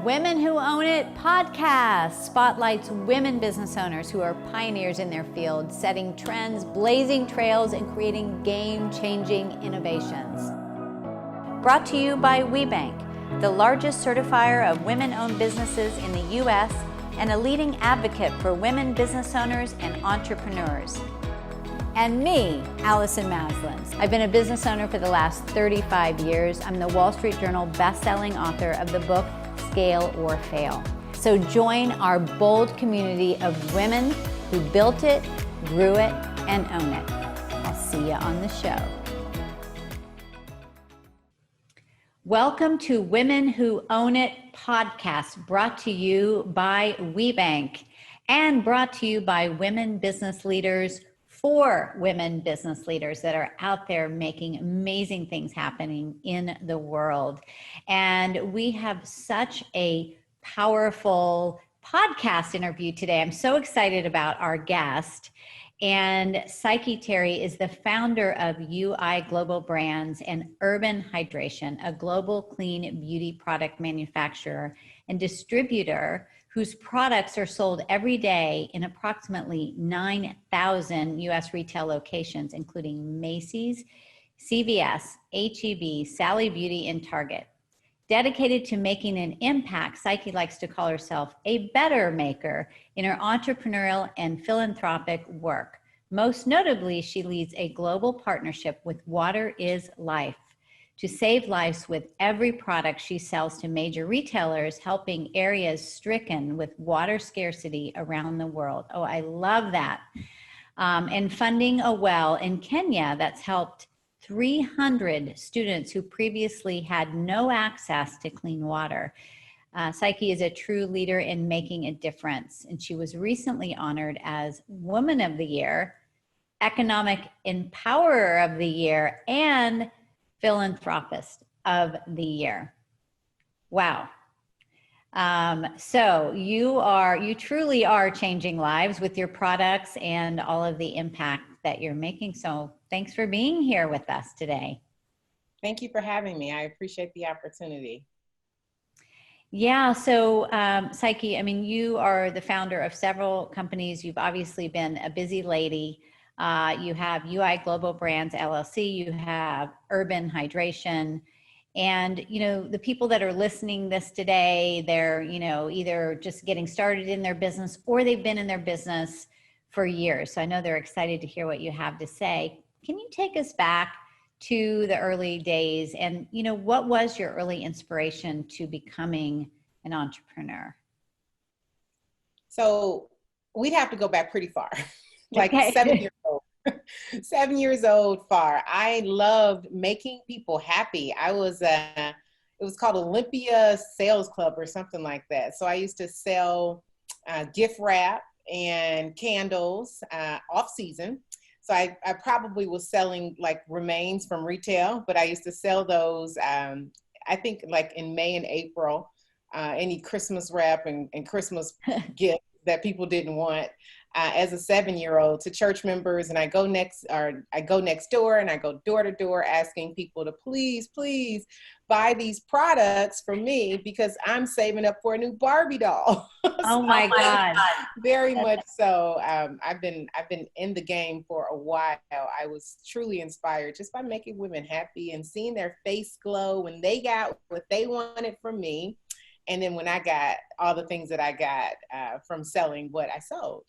Women Who Own It podcast spotlights women business owners who are pioneers in their field, setting trends, blazing trails, and creating game-changing innovations. Brought to you by WeBank, the largest certifier of women-owned businesses in the U.S. and a leading advocate for women business owners and entrepreneurs. And me, Allison Maslan. I've been a business owner for the last 35 years. I'm the Wall Street Journal best-selling author of the book, Scale or Fail. So join our bold community of women who built it, grew it, and own it. I'll see you on the show. Welcome to Women Who Own It podcast, brought to you by WeBank and brought to you by women business leaders for women business leaders that are out there making amazing things happening in the world. And we have such a powerful podcast interview today. I'm so excited about our guest. And Psyche Terry is the founder of UI Global Brands and Urban Hydration, a global clean beauty product manufacturer and distributor whose products are sold every day in approximately 9,000 U.S. retail locations, including Macy's, CVS, H-E-B, Sally Beauty, and Target. Dedicated to making an impact, Psyche likes to call herself a better maker in her entrepreneurial and philanthropic work. Most notably, she leads a global partnership with Water is Life to save lives with every product she sells to major retailers, helping areas stricken with water scarcity around the world. Oh, I love that. And funding a well in Kenya that's helped 300 students who previously had no access to clean water. Psyche is a true leader in making a difference, and she was recently honored as Woman of the Year, Economic Empowerer of the Year, and Philanthropist of the Year. Wow. So you truly are changing lives with your products and all of the impact that you're making. So thanks for being here with us today. Thank you for having me. I appreciate the opportunity. Yeah, so Psyche, I mean, you are the founder of several companies. You've obviously been a busy lady. You have UI Global Brands, LLC. You have Urban Hydration. And, you know, the people that are listening this today, they're, you know, either just getting started in their business or they've been in their business for years. So I know they're excited to hear what you have to say. Can you take us back to the early days and, you know, what was your early inspiration to becoming an entrepreneur? So we'd have to go back pretty far, like Okay. 7 years old. 7 years old far. I loved making people happy. I was, it was called Olympia Sales Club or something like that. So I used to sell gift wrap and candles off season. So I probably was selling like remains from retail, but I used to sell those, I think like in May and April, any Christmas wrap and Christmas gifts that people didn't want. As a 7-year-old to church members, and I go next door and I go door to door asking people to please buy these products for me because I'm saving up for a new Barbie doll. Oh my God. Very much so. I've been in the game for a while. I was truly inspired just by making women happy and seeing their face glow when they got what they wanted from me. And then when I got all the things that I got from selling what I sold.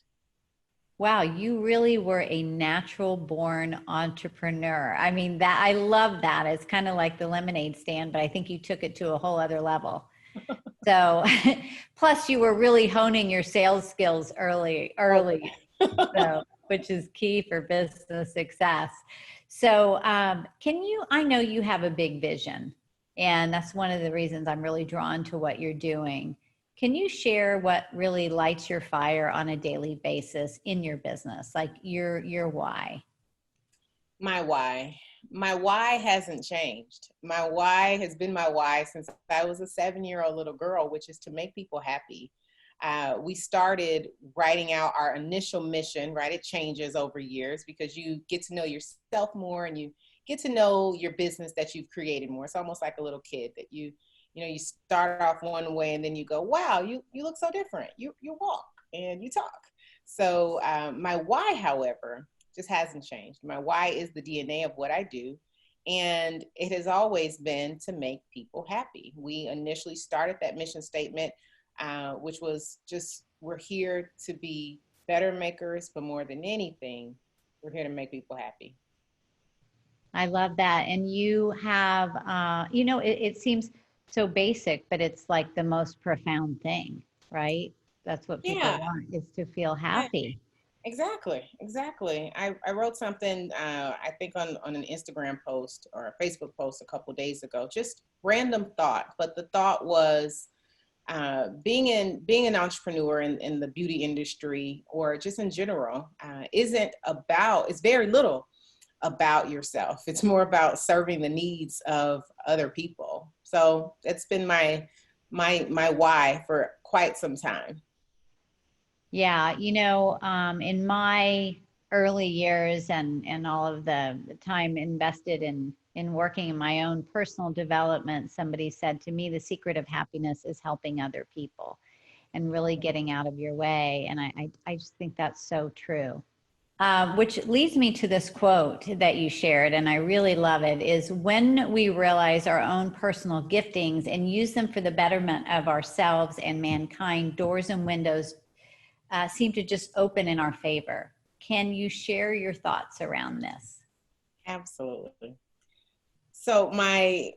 Wow, you really were a natural born entrepreneur. I mean, that I love that. It's kind of like the lemonade stand, but I think you took it to a whole other level. So plus you were really honing your sales skills early, so, which is key for business success. So I know you have a big vision, and that's one of the reasons I'm really drawn to what you're doing. Can you share what really lights your fire on a daily basis in your business, like your why? My why hasn't changed. My why has been my why since I was a 7-year-old little girl, which is to make people happy. We started writing out our initial mission, right? It changes over years because you get to know yourself more and you get to know your business that you've created more. It's almost like a little kid that you start off one way and then you go, wow, you look so different. You walk and you talk. So my why, however, just hasn't changed. My why is the DNA of what I do. And it has always been to make people happy. We initially started that mission statement, which was just, we're here to be better makers, but more than anything, we're here to make people happy. I love that. And you have, it seems so basic, but it's like the most profound thing, right? That's what people Yeah, want, is to feel yeah, happy. exactly. I wrote something, I think on an Instagram post or a Facebook post a couple days ago, just random thought. But the thought was, being an entrepreneur in the beauty industry, or just in general, it's very little about yourself. It's more about serving the needs of other people. So it's been my why for quite some time. Yeah, in my early years and all of the time invested in working in my own personal development, somebody said to me, the secret of happiness is helping other people and really getting out of your way. And I just think that's so true. Which leads me to this quote that you shared, and I really love it, is when we realize our own personal giftings and use them for the betterment of ourselves and mankind, doors and windows seem to just open in our favor. Can you share your thoughts around this? Absolutely. So I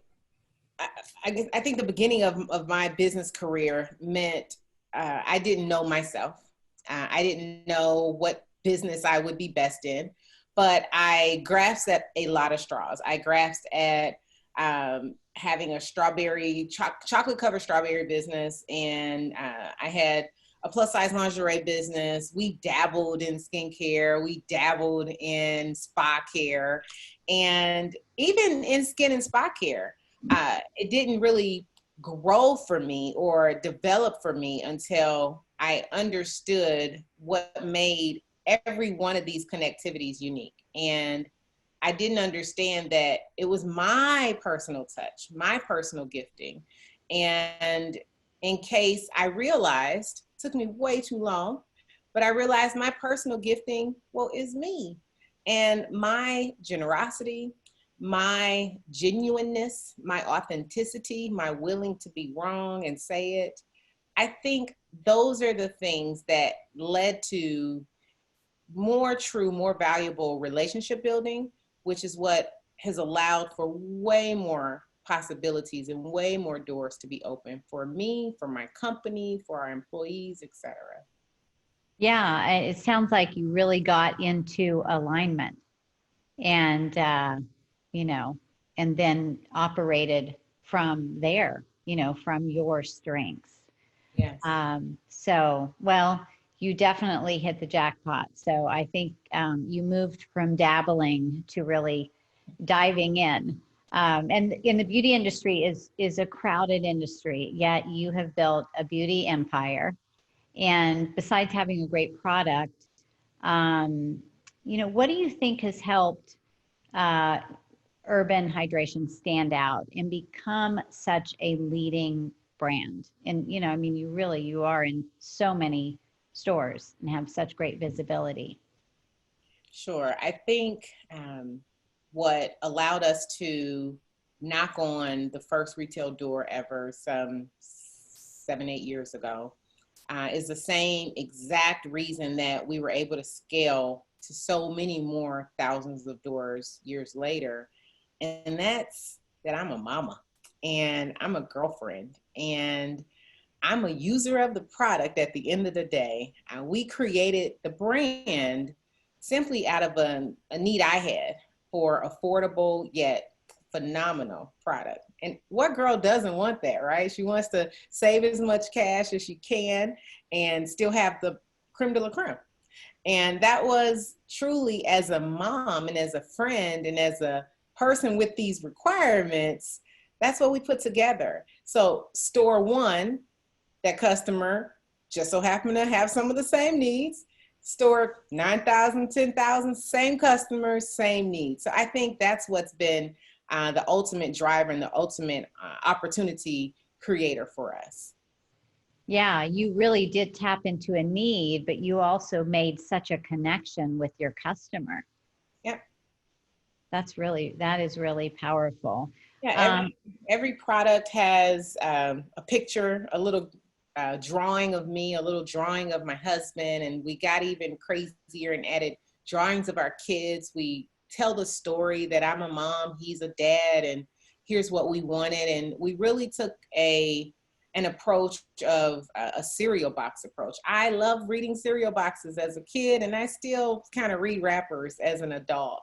think the beginning of my business career meant I didn't know myself. I didn't know what business I would be best in, but I grasped at a lot of straws. I grasped at having a chocolate covered strawberry business, and I had a plus size lingerie business. We dabbled in skincare. We dabbled in spa care, and even in skin and spa care. It didn't really grow for me or develop for me until I understood what made every one of these connectivities unique. And I didn't understand that it was my personal touch, my personal gifting. And in case I realized, it took me way too long, but I realized my personal gifting, well, is me. And my generosity, my genuineness, my authenticity, my willing to be wrong and say it. I think those are the things that led to more true, more valuable relationship building, which is what has allowed for way more possibilities and way more doors to be open for me, for my company, for our employees, etc. Yeah, it sounds like you really got into alignment and, you know, and then operated from there, from your strengths. Yes. Well, you definitely hit the jackpot. So I think you moved from dabbling to really diving in. And in the beauty industry is a crowded industry, yet you have built a beauty empire. And besides having a great product, what do you think has helped uh, Urban Hydration stand out and become such a leading brand? And, you are in so many stores and have such great visibility. Sure. I think what allowed us to knock on the first retail door ever some 7, 8 years ago is the same exact reason that we were able to scale to so many more thousands of doors years later. And that's that I'm a mama and I'm a girlfriend and I'm a user of the product at the end of the day. We created the brand simply out of a need I had for affordable yet phenomenal product. And what girl doesn't want that, right? She wants to save as much cash as she can and still have the creme de la creme. And that was truly, as a mom and as a friend and as a person with these requirements, that's what we put together. So store one, that customer just so happened to have some of the same needs. store 9,000, 10,000, same customers, same needs. So I think that's what's been the ultimate driver and the ultimate opportunity creator for us. Yeah, you really did tap into a need, but you also made such a connection with your customer. Yep. That is really powerful. Yeah, every product has a picture, a little drawing of me, a little drawing of my husband, and we got even crazier and added drawings of our kids. We tell the story that I'm a mom, he's a dad, and here's what we wanted. And we really took an approach of a cereal box approach. I love reading cereal boxes as a kid, and I still kind of read wrappers as an adult.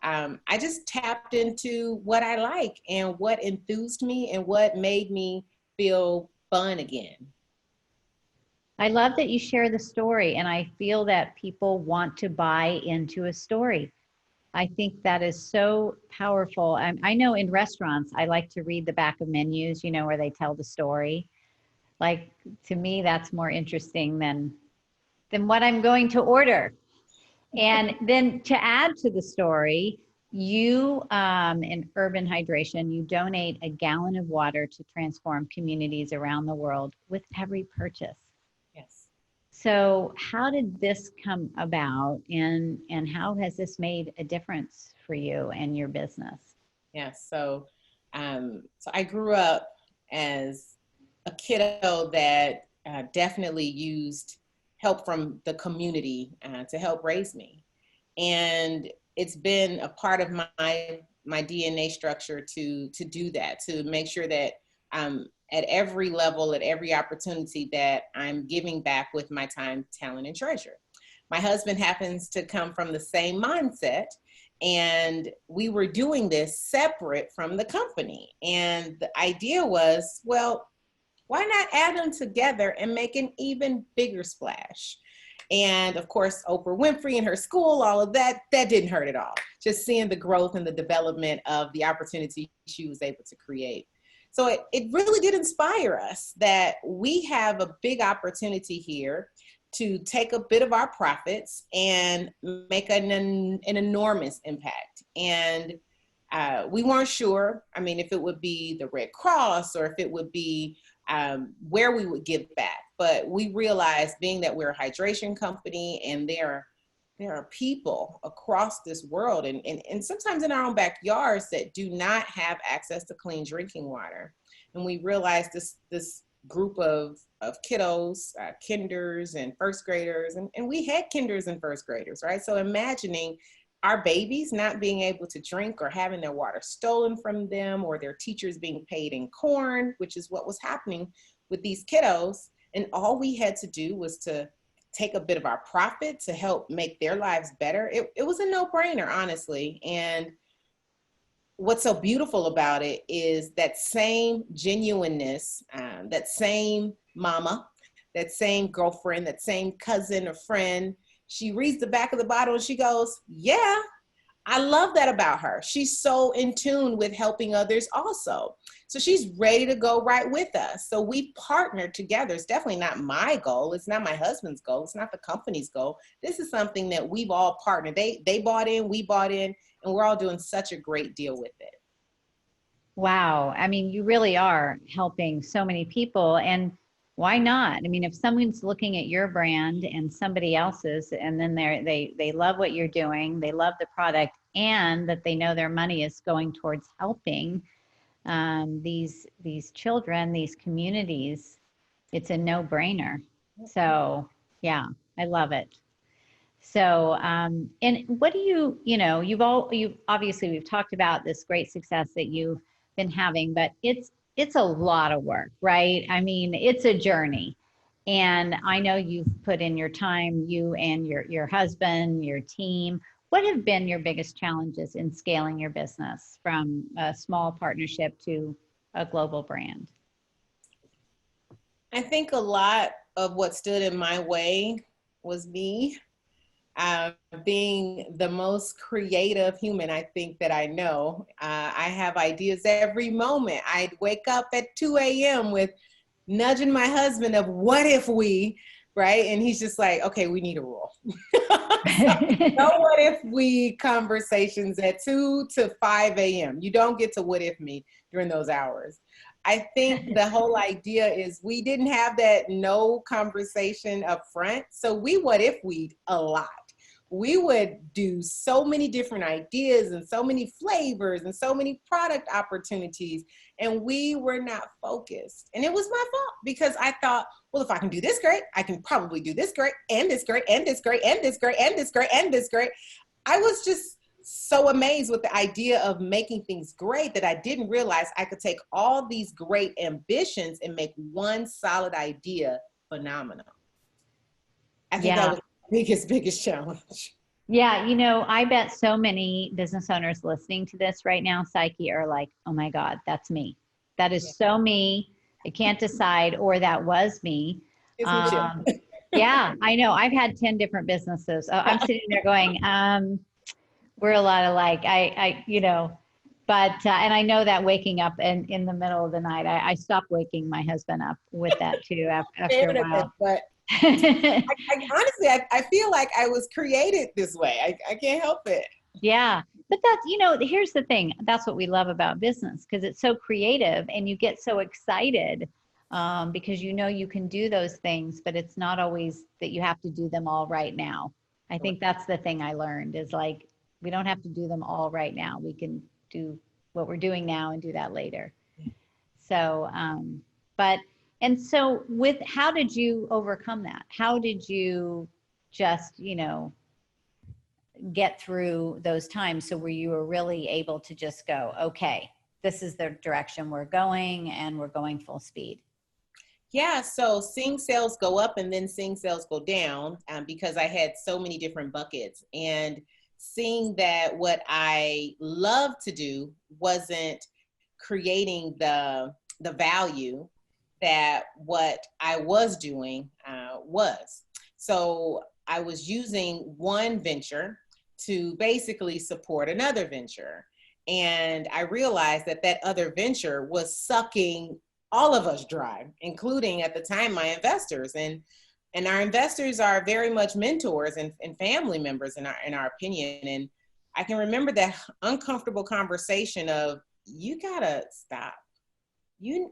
I just tapped into what I like and what enthused me and what made me feel fun again. I love that you share the story, and I feel that people want to buy into a story. I think that is so powerful. I know in restaurants, I like to read the back of menus, you know, where they tell the story. Like, to me, that's more interesting than what I'm going to order. And then to add to the story, you, in Urban Hydration, you donate a gallon of water to transform communities around the world with every purchase. Yes. So how did this come about, and how has this made a difference for you and your business? Yes. So I grew up as a kiddo that definitely used help from the community to help raise me. And it's been a part of my DNA structure to do that, to make sure that at every level, at every opportunity, that I'm giving back with my time, talent, and treasure. My husband happens to come from the same mindset, and we were doing this separate from the company. And the idea was, well, why not add them together and make an even bigger splash? And of course, Oprah Winfrey and her school, all of that didn't hurt at all. Just seeing the growth and the development of the opportunity she was able to create. So it really did inspire us that we have a big opportunity here to take a bit of our profits and make an enormous impact. And we weren't sure, I mean, if it would be the Red Cross or if it would be where we would give back. But we realized, being that we're a hydration company and there are people across this world and sometimes in our own backyards that do not have access to clean drinking water. And we realized this group of kiddos, kinders and first graders, and we had kinders and first graders, right? So imagining our babies not being able to drink or having their water stolen from them, or their teachers being paid in corn, which is what was happening with these kiddos. And all we had to do was to take a bit of our profit to help make their lives better. It was a no-brainer, honestly. And what's so beautiful about it is that same genuineness, that same mama, that same girlfriend, that same cousin or friend, she reads the back of the bottle and she goes, yeah, I love that about her. She's so in tune with helping others also. So she's ready to go right with us. So we partnered together. It's definitely not my goal. It's not my husband's goal. It's not the company's goal. This is something that we've all partnered. They bought in, we bought in, and we're all doing such a great deal with it. Wow. I mean, you really are helping so many people, and why not? I mean, if someone's looking at your brand and somebody else's, and then they love what you're doing, they love the product, and that they know their money is going towards helping these children, these communities, it's a no-brainer. So yeah, I love it. So, and what do you've obviously, we've talked about this great success that you've been having, but it's a lot of work, right? I mean, it's a journey. And I know you've put in your time, you and your husband, your team. What have been your biggest challenges in scaling your business from a small partnership to a global brand? I think a lot of what stood in my way was me. Being the most creative human I think that I know. I have ideas every moment. I'd wake up at 2 a.m. with nudging my husband of what if we, right? And he's just like, okay, we need a rule. So, no what if we conversations at 2 to 5 a.m. You don't get to what if me during those hours. I think the whole idea is we didn't have that no conversation up front. So we what if we a lot. We would do so many different ideas and so many flavors and so many product opportunities, and we were not focused. And it was my fault because I thought, well, if I can do this great, I can probably do this great and this great and this great and this great and this great and this great. I was just so amazed with the idea of making things great that I didn't realize I could take all these great ambitions and make one solid idea phenomenal. I think that was the biggest challenge. Yeah, you know, I bet so many business owners listening to this right now, Psyche, are like, oh my God, that's me. That is so me. I can't decide, or that was me. Yeah, I know. I've had 10 different businesses. I'm sitting there going, we're a lot alike. You know, but, and I know that waking up in the middle of the night, I stopped waking my husband up with that too after a while. But honestly, I feel like I was created this way. I can't help it. Yeah. But that's, you know, here's the thing. That's what we love about business, because it's so creative and you get so excited because you know you can do those things, but it's not always that you have to do them all right now. I think that's the thing I learned is like, we don't have to do them all right now. We can do what we're doing now and do that later. So, and so how did you overcome that? How did you just, you know, get through those times so where you were really able to just go, okay, this is the direction we're going and we're going full speed? Yeah, so seeing sales go up and then seeing sales go down because I had so many different buckets, and seeing that what I love to do wasn't creating the value that what I was doing was. So I was using one venture to basically support another venture. And I realized that that other venture was sucking all of us dry, including at the time my investors. And our investors are very much mentors and family members in our opinion. And I can remember that uncomfortable conversation of, you gotta stop. You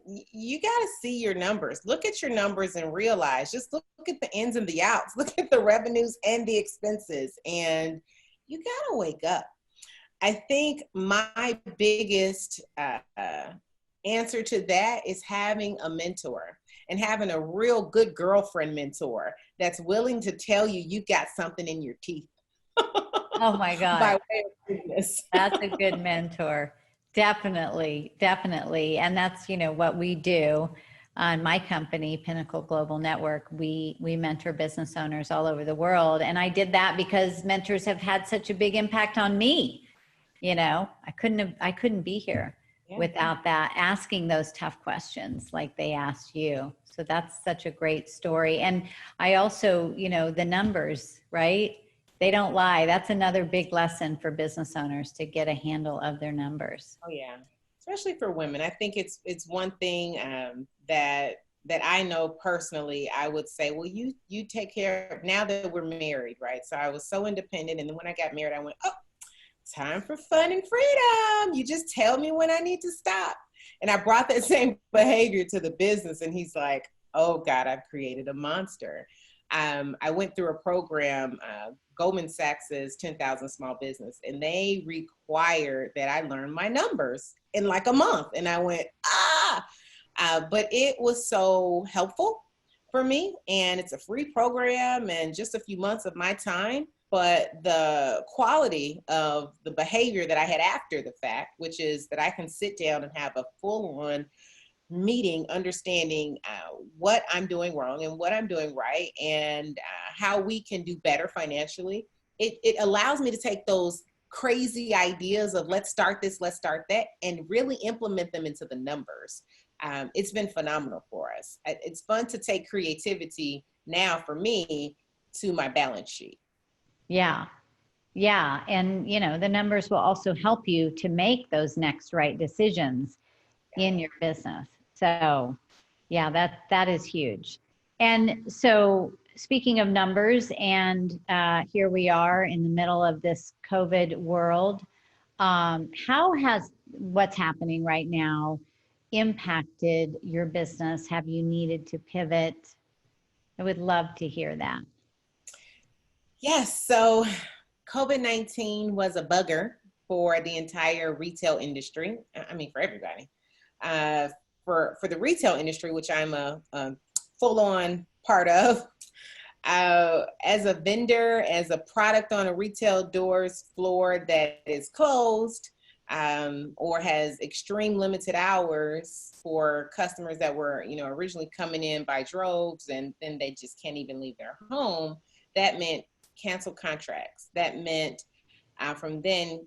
got to see your numbers. Look at your numbers and realize, just look at the ins and the outs. Look at the revenues and the expenses, and you got to wake up. I think my biggest answer to that is having a mentor, and having a real good girlfriend mentor that's willing to tell you you got something in your teeth. Oh my God. By way of business. That's a good mentor. Definitely, definitely. And that's, you know, what we do on my company, Pinnacle Global Network. We mentor business owners all over the world. And I did that because mentors have had such a big impact on me. You know, I couldn't be here without that, asking those tough questions like they asked you. So that's such a great story. And I also, you know, the numbers, right? They don't lie. That's another big lesson for business owners, to get a handle of their numbers. Oh yeah, especially for women. I think it's one thing that I know personally. I would say, well, you take care of, now that we're married, right? So I was so independent, and then when I got married, I went, oh, time for fun and freedom. You just tell me when I need to stop. And I brought that same behavior to the business, and he's like, oh God, I've created a monster. I went through a program, Goldman Sachs's 10,000 Small Business, and they required that I learn my numbers in like a month. And I went, but it was so helpful for me. And it's a free program and just a few months of my time. But the quality of the behavior that I had after the fact, which is that I can sit down and have a full-on meeting, understanding what I'm doing wrong and what I'm doing right, and how we can do better financially. It allows me to take those crazy ideas of let's start this, let's start that, and really implement them into the numbers. It's been phenomenal for us. It's fun to take creativity now for me to my balance sheet. Yeah. Yeah. And, you know, the numbers will also help you to make those next right decisions in your business. So yeah, that is huge. And so speaking of numbers, and here we are in the middle of this COVID world, how has what's happening right now impacted your business? Have you needed to pivot? I would love to hear that. Yes, so COVID-19 was a bugger for the entire retail industry. I mean, for everybody. Uh, for the retail industry, which I'm a full-on part of, as a vendor, as a product on a retail doors floor that is closed, or has extreme limited hours for customers that were, originally coming in by droves, and then they just can't even leave their home. That meant canceled contracts. That meant from then,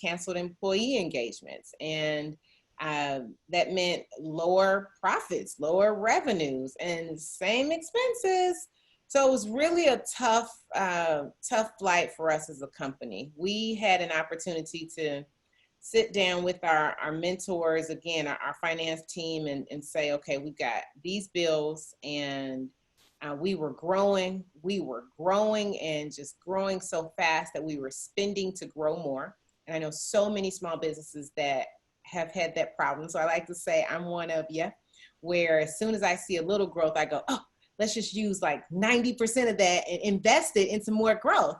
canceled employee engagements. And that meant lower profits, lower revenues, and same expenses. So it was really a tough flight for us as a company. We had an opportunity to sit down with our mentors, again, our finance team, and say, okay, we've got these bills, and we were growing and just growing so fast that we were spending to grow more. And I know so many small businesses that have had that problem. So I like to say I'm one of you, where as soon as I see a little growth, I go, oh, let's just use like 90% of that and invest it into more growth.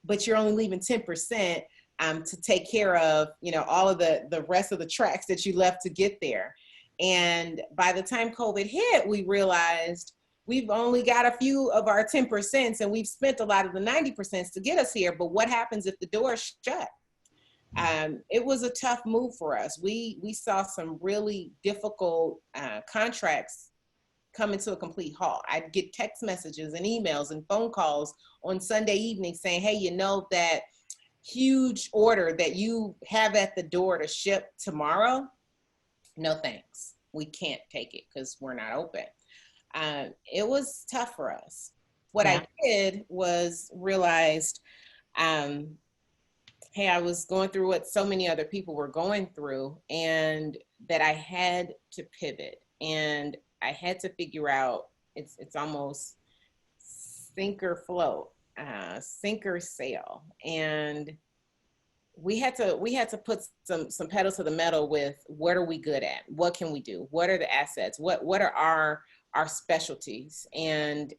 But you're only leaving 10% to take care of, all of the rest of the tracks that you left to get there. And by the time COVID hit, we realized we've only got a few of our 10%, and we've spent a lot of the 90% to get us here. But what happens if the door is shut? It was a tough move for us. We saw some really difficult contracts coming to a complete halt. I'd get text messages and emails and phone calls on Sunday evening saying, hey, that huge order that you have at the door to ship tomorrow, no thanks. We can't take it because we're not open. It was tough for us. What I did was realized, hey, I was going through what so many other people were going through, and that I had to pivot, and I had to figure out, it's almost sink or float, sink or sail. And we had to put some pedal to the metal with what are we good at? What can we do? What are the assets? What are our specialties? And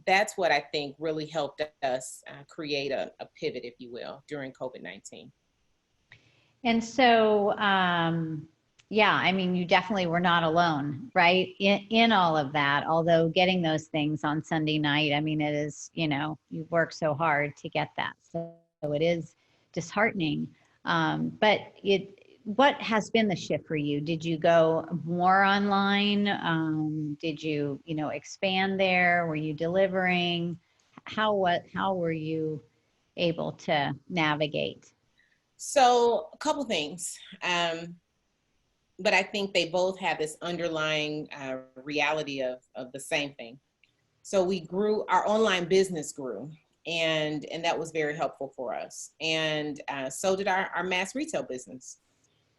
that's what I think really helped us create a pivot, if you will, during COVID-19. And so, I mean, you definitely were not alone, right? In all of that, although getting those things on Sunday night, I mean, it is, you work so hard to get that. So it is disheartening. But what has been the shift for you? Did you go more online? Did you, expand there? Were you delivering? How were you able to navigate? So a couple things. But I think they both have this underlying reality of the same thing. So we grew, our online business grew, and that was very helpful for us. And so did our mass retail business.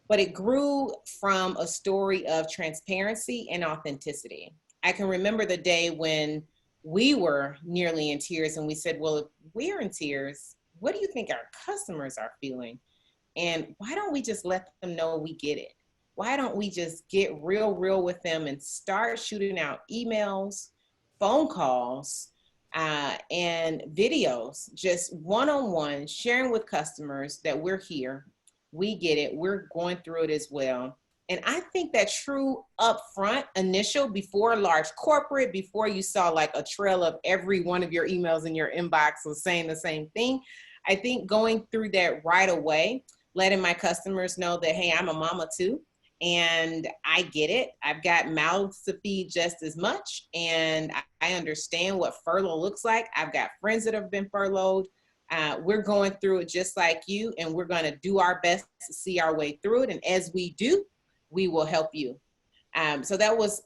But it grew from a story of transparency and authenticity. I can remember the day when we were nearly in tears, and we said, well, if we're in tears, what do you think our customers are feeling? And why don't we just let them know we get it? Why don't we just get real with them and start shooting out emails, phone calls, and videos, just one-on-one, sharing with customers that we're here, we get it, we're going through it as well. And I think that true upfront initial, before a large corporate, before you saw like a trail of every one of your emails in your inbox was saying the same thing, I think going through that right away, letting my customers know that, hey, I'm a mama too, and I get it. I've got mouths to feed just as much, and I understand what furlough looks like. I've got friends that have been furloughed. We're going through it just like you, and we're going to do our best to see our way through it. And as we do, we will help you. So that was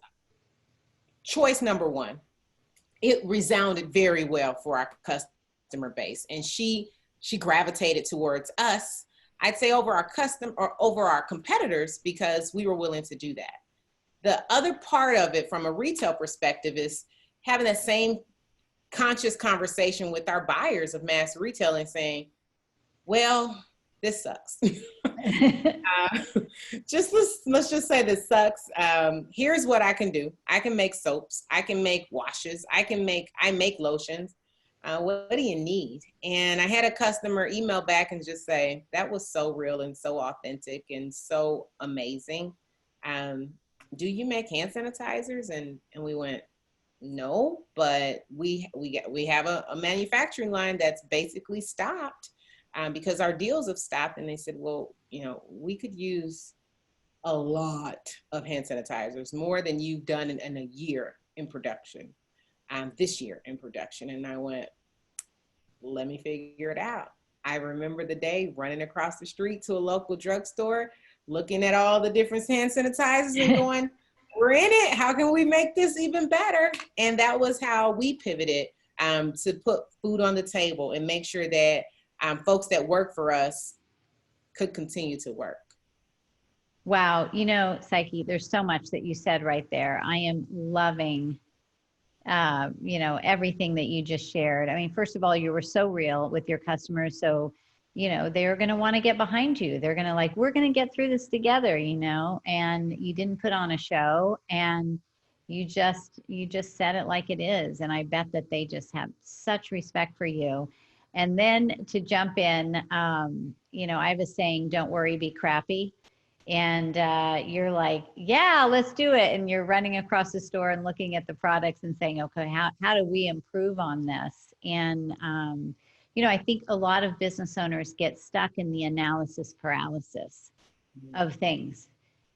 choice number one. It resounded very well for our customer base, and she gravitated towards us, I'd say, over our competitors, because we were willing to do that. The other part of it from a retail perspective is having that same conscious conversation with our buyers of mass retail and saying, well, this sucks. Just let's just say this sucks. Here's what I can do. I can make soaps. I can make washes. I make lotions. What do you need? And I had a customer email back and just say, that was so real and so authentic and so amazing. Do you make hand sanitizers? And we went, no, but we have a manufacturing line that's basically stopped because our deals have stopped. And they said, well, we could use a lot of hand sanitizers, more than you've done in a year in production, this year in production. And I went, let me figure it out. I remember the day running across the street to a local drugstore, looking at all the different hand sanitizers and going, we're in it. How can we make this even better? And that was how we pivoted to put food on the table and make sure that folks that work for us could continue to work. Wow. Psyche, there's so much that you said right there. I am loving, everything that you just shared. I mean, first of all, you were so real with your customers. So, they're going to want to get behind you. They're going to we're going to get through this together, and you didn't put on a show, and you just said it like it is. And I bet that they just have such respect for you. And then to jump in, I have a saying, don't worry, be crappy. And you're like, yeah, let's do it. And you're running across the store and looking at the products and saying, okay, how do we improve on this? And, I think a lot of business owners get stuck in the analysis paralysis of things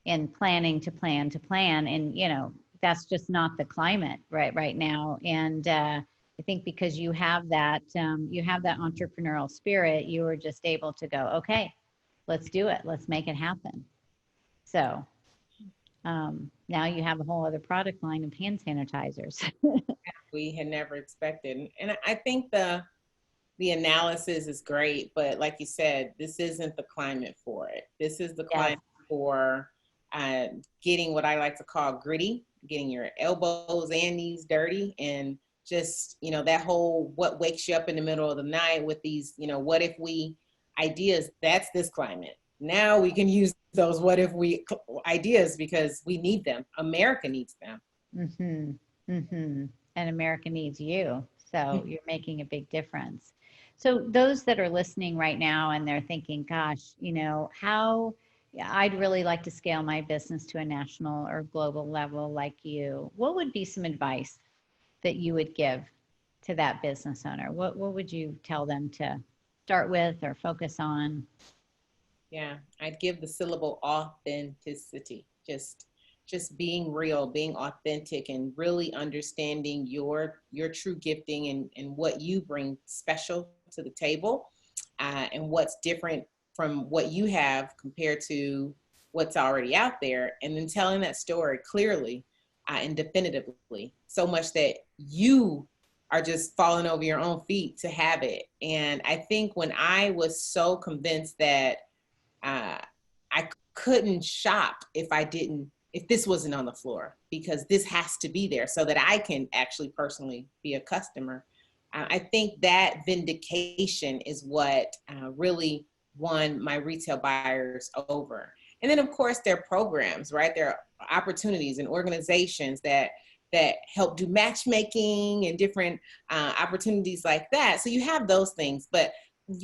and planning to plan to plan. And, that's just not the climate right now. And I think because you have that entrepreneurial spirit, you were just able to go, okay, let's do it. Let's make it happen. So now you have a whole other product line of hand sanitizers. We had never expected. And I think the analysis is great, but like you said, this isn't the climate for it. This is the climate for getting what I like to call gritty, getting your elbows and knees dirty, and just, that whole what wakes you up in the middle of the night with these, what if we ideas, that's this climate. Now we can use those what if we ideas because we need them. America needs them. Mm-hmm. Mm-hmm. And America needs you. So you're making a big difference. So those that are listening right now and they're thinking, gosh, how I'd really like to scale my business to a national or global level like you. What would be some advice that you would give to that business owner? What would you tell them to start with or focus on? Yeah, I'd give the syllable authenticity, just being real, being authentic, and really understanding your true gifting and what you bring special to the table, and what's different from what you have compared to what's already out there, and then telling that story clearly and definitively, so much that you are just falling over your own feet to have it. And I think when I was so convinced that I couldn't shop if this wasn't on the floor, because this has to be there so that I can actually personally be a customer. I think that vindication is what really won my retail buyers over. And then of course there are programs, right? There are opportunities and organizations that help do matchmaking and different opportunities like that. So you have those things, but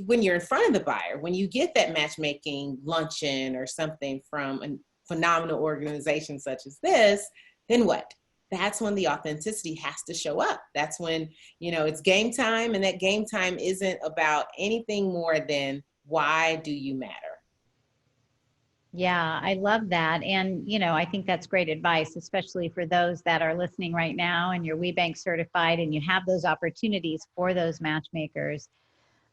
when you're in front of the buyer, when you get that matchmaking luncheon or something from a phenomenal organization such as this, then what? That's when the authenticity has to show up. That's when, it's game time, and that game time isn't about anything more than why do you matter? Yeah, I love that. And, I think that's great advice, especially for those that are listening right now and you're WeBank certified and you have those opportunities for those matchmakers.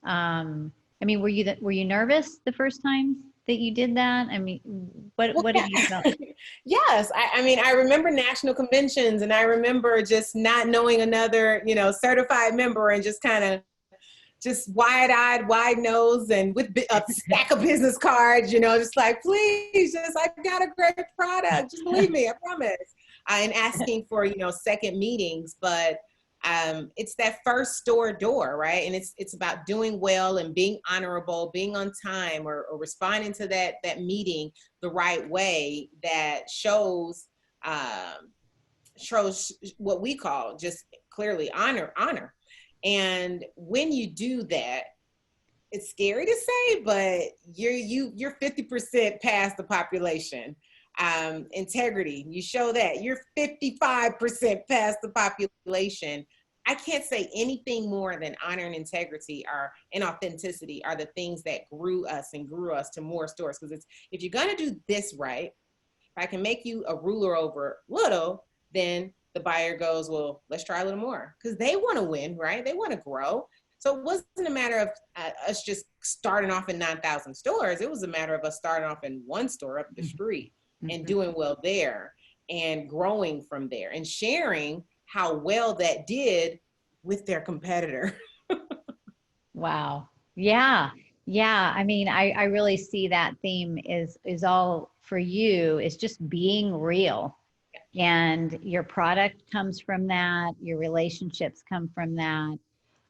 Were you nervous the first time that you did that? I mean, what have you felt? Yes. I remember national conventions, and I remember just not knowing another, certified member, and just kind of just wide-eyed, wide-nosed, and with a stack of business cards, just like, please, I've got a great product. Just believe me, I promise. and asking for, second meetings, but it's that first store door, right? And it's about doing well and being honorable, being on time, or responding to that meeting the right way that shows what we call just clearly honor. And when you do that, it's scary to say, but you're 50% past the population. Integrity, you show that you're 55% past the population. I can't say anything more than honor and integrity and authenticity are the things that grew us to more stores. Because if you're gonna do this right, if I can make you a ruler over little, then the buyer goes, well, let's try a little more, because they want to win, right? They want to grow. So it wasn't a matter of us just starting off in 9,000 stores. It was a matter of us starting off in one store up the street and doing well there and growing from there and sharing how well that did with their competitor. Wow. Yeah. Yeah. I mean, I really see that theme is all for you is just being real. And your product comes from that. Your relationships come from that.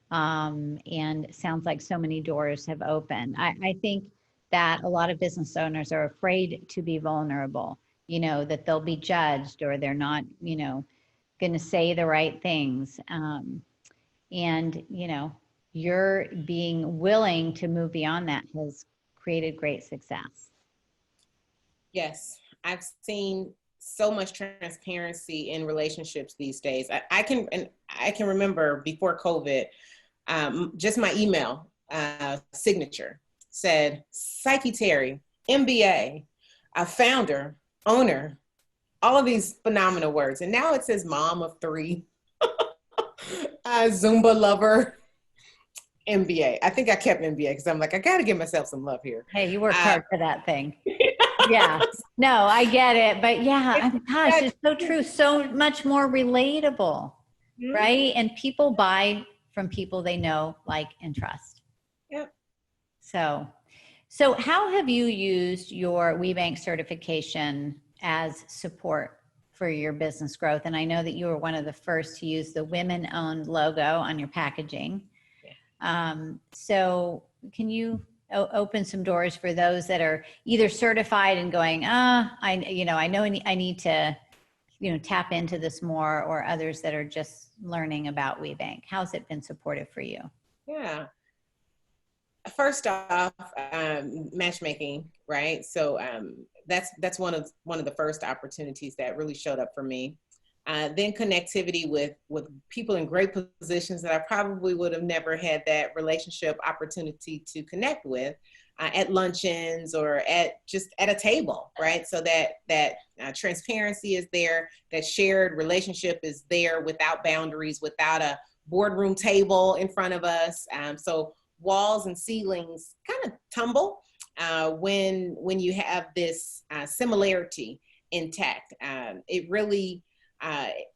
And it sounds like so many doors have opened. I think that a lot of business owners are afraid to be vulnerable, that they'll be judged or they're not, going to say the right things. And you're being willing to move beyond that has created great success. Yes, I've seen so much transparency in relationships these days. I can remember before COVID, just my email signature said Psyche Terry, MBA, a founder, owner, all of these phenomenal words. And now it says mom of 3, Zumba lover, MBA. I think I kept MBA because I'm like, I got to give myself some love here. Hey, you worked hard for that thing. Yeah, no, I get it. But yeah, gosh, it's so true. So much more relatable, right? And people buy from people they know, like, and trust. Yep. So how have you used your WeBank certification as support for your business growth? And I know that you were one of the first to use the women-owned logo on your packaging. Yeah. So can you open some doors for those that are either certified and going, I know I need to, tap into this more, or others that are just learning about WeBank? How's it been supportive for you? Yeah. First off, matchmaking, right? So that's one of the first opportunities that really showed up for me. Then connectivity with people in great positions that I probably would have never had that relationship opportunity to connect with at luncheons or at a table, right? So that transparency is there, that shared relationship is there without boundaries, without a boardroom table in front of us. So walls and ceilings kind of tumble when you have this similarity intact. It really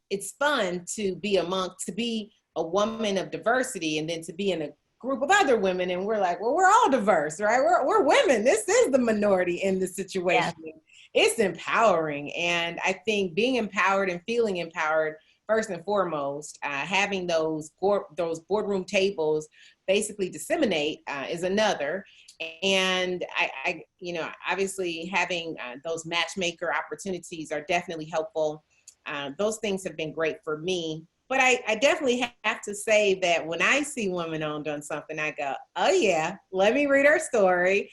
it's fun to be a woman of diversity, and then to be in a group of other women, and we're like, well, we're all diverse, right? We're women. This is the minority in this situation. Yeah. It's empowering, and I think being empowered and feeling empowered, first and foremost, having those boardroom tables basically disseminate is another. And I obviously having those matchmaker opportunities are definitely helpful. Those things have been great for me. But I definitely have to say that when I see women-owned on something, I go, oh yeah, let me read her story.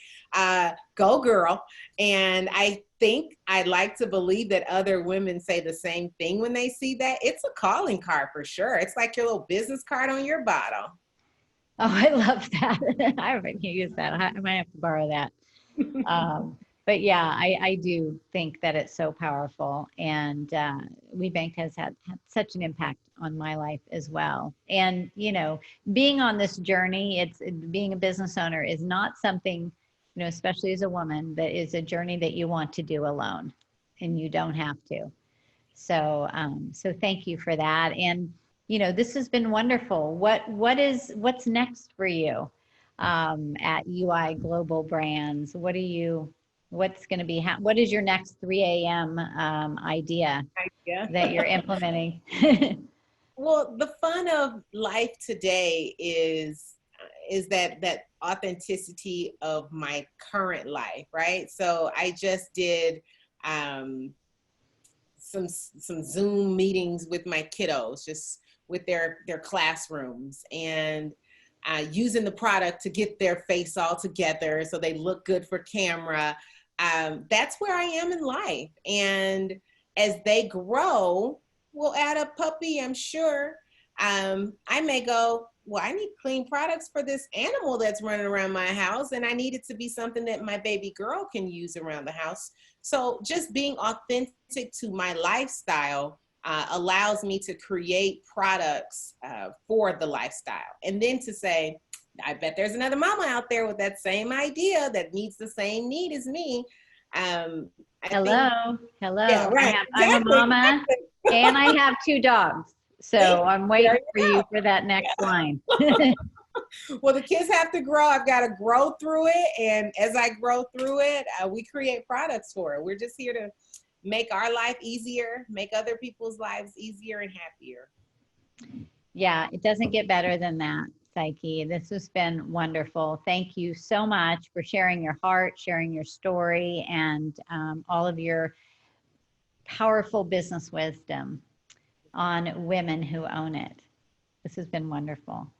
Go girl. And I think I'd like to believe that other women say the same thing when they see that. It's a calling card for sure. It's like your little business card on your bottle. Oh, I love that. I haven't used that. I might have to borrow that. But yeah, I do think that it's so powerful, and WeBank has had such an impact on my life as well. And being on this journey, being a business owner is not something, especially as a woman, that is a journey that you want to do alone, and you don't have to. So thank you for that. And this has been wonderful. What's next for you at UI Global Brands? What are you What's going to be, what is your next 3 a.m. Idea Yeah. that you're implementing? Well, the fun of life today is that authenticity of my current life, right? So I just did some Zoom meetings with my kiddos, just with their classrooms, and using the product to get their face all together so they look good for camera. That's where I am in life. And as they grow, we'll add a puppy, I'm sure. I may go, well, I need clean products for this animal that's running around my house, and I need it to be something that my baby girl can use around the house. So just being authentic to my lifestyle allows me to create products for the lifestyle. And then to say, I bet there's another mama out there with that same idea that meets the same need as me. Hello. Yeah, right. I'm a mama and I have 2 dogs. So I'm waiting for you for that next line. Well, the kids have to grow. I've got to grow through it. And as I grow through it, we create products for it. We're just here to make our life easier, make other people's lives easier and happier. Yeah, it doesn't get better than that, Psyche. This has been wonderful. Thank you so much for sharing your heart, sharing your story, and all of your powerful business wisdom on women who own it. This has been wonderful.